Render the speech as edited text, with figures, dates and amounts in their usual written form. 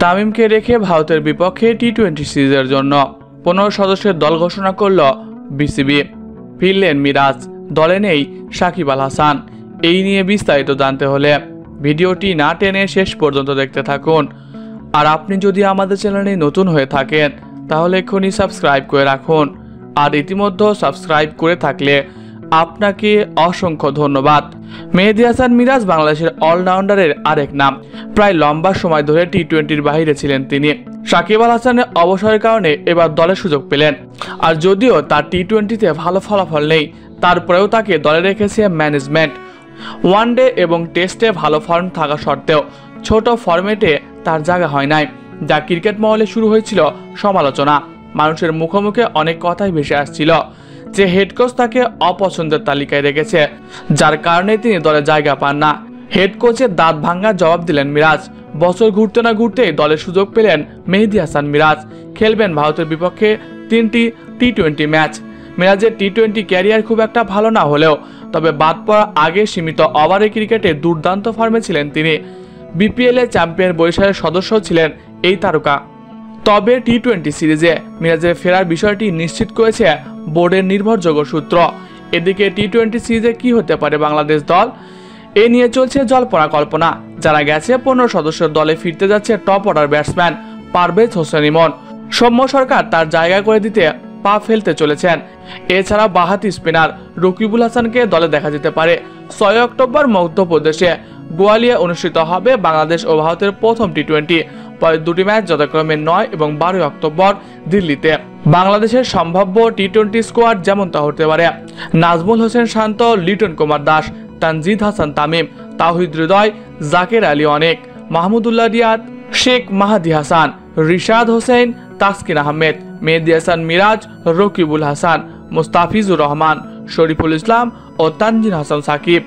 তামিমকে রেখে ভারতের বিপক্ষে টি-20 সিরিজের জন্য 15 সদস্যের দল ঘোষণা করল বিসিবি। ফিরলেন মিরাজ, দলে নেই সাকিব আল হাসান। এই নিয়ে বিস্তারিত জানতে হলে ভিডিওটি না টেনে শেষ পর্যন্ত দেখতে থাকুন। আর আপনি যদি আমাদের চ্যানেলে নতুন হয়ে থাকেন তাহলে এক্ষুনি সাবস্ক্রাইব করে রাখুন। আর ইতিমধ্যে সাবস্ক্রাইব করে থাকলে আপনাকে অসংখ্য ধন্যবাদ। মেহেদী হাসান মিরাজ বাংলাদেশের অলরাউন্ডারের আরেক নাম। প্রায় লম্বা সময় ধরে টি-20-র বাইরে ছিলেন তিনি। সাকিব আল হাসানের অবসরের কারণে এবার দলে সুযোগ পেলেন। আর যদিও তার টি-20-তে ভালো ফলাফল নেই, তারপরেও তাকে দলে রেখেছে ম্যানেজমেন্ট। ওয়ানডে এবং টেস্টে ভালো ফর্ম থাকা সত্ত্বেও ছোট ফরম্যাটে তার জায়গা হয় নাই, যা ক্রিকেট মহলে শুরু হয়েছিল সমালোচনা। মানুষের মুখে মুখে অনেক কথাই ভেসে আসছিল যে হেড কোচ তাকে অপছন্দের তালিকায় রেখেছে, যার কারণে তিনি দলে জায়গা পান না। হেড কোচের দাঁত ভাঙ্গার জবাব দিলেন মিরাজ। বছর ঘুরতে না ঘুরতেই দলে সুযোগ পেলেন মেহেদী হাসান মিরাজ। খেলবেন ভারতের বিপক্ষে 3টি টি-20 ম্যাচ। মিরাজের টি-20 ক্যারিয়ার খুব একটা ভালো না হলেও তবে বাদ পড়ার আগে সীমিত ওভারের ক্রিকেটে দুর্দান্ত ফর্মে ছিলেন তিনি। বিপিএল-এ চ্যাম্পিয়ন বরিশালের সদস্য ছিলেন এই তারকা। তবে টি-20 সিরিজে মিরাজের ফেরার বিষয়টি নিশ্চিত করেছে বোর্ডের নির্ভরযোগ্য সূত্র। এদিকে টি-20 সিরিজে কি হতে পারে বাংলাদেশ দল, এ নিয়ে চলছে জল্পনা কল্পনা। জানা গেছে 15 সদস্যের দলে ফিরতে যাচ্ছে top order batsman Parvez Hossain Emon. Soumya Sarkar তার জায়গা করে দিতে পা ফেলতে চলেছেন। এছাড়া বাহাতি স্পিনার রকিবুল হাসানকে দলে দেখা যেতে পারে। 6 অক্টোবর মধ্যপ্রদেশে গোয়ালিয়া অনুষ্ঠিত হবে বাংলাদেশ ও ভারতের প্রথম টি-20। পরে দুটি ম্যাচ যথাক্রমে 9 এবং 12 অক্টোবর দিল্লিতে। বাংলাদেশের সম্ভাব্য টি-20 স্কোয়াড যেমনটা হতে পারে: নাজমুল হোসেন শান্ত, লিটন কুমার দাস, তানজিদ হাসান তামিম, তাওহিদ হৃদয়, জাকের আলী অনেক, মাহমুদুল্লাহ রিয়াদ, শেখ মাহাদি হাসান, রিশাদ হোসেন, তাসকিন আহমেদ, মেহেদী হাসান মিরাজ, রকিবুল হাসান, মুস্তাফিজুর রহমান, শরীফুল ইসলাম ও তানজিন হাসান সাকিব।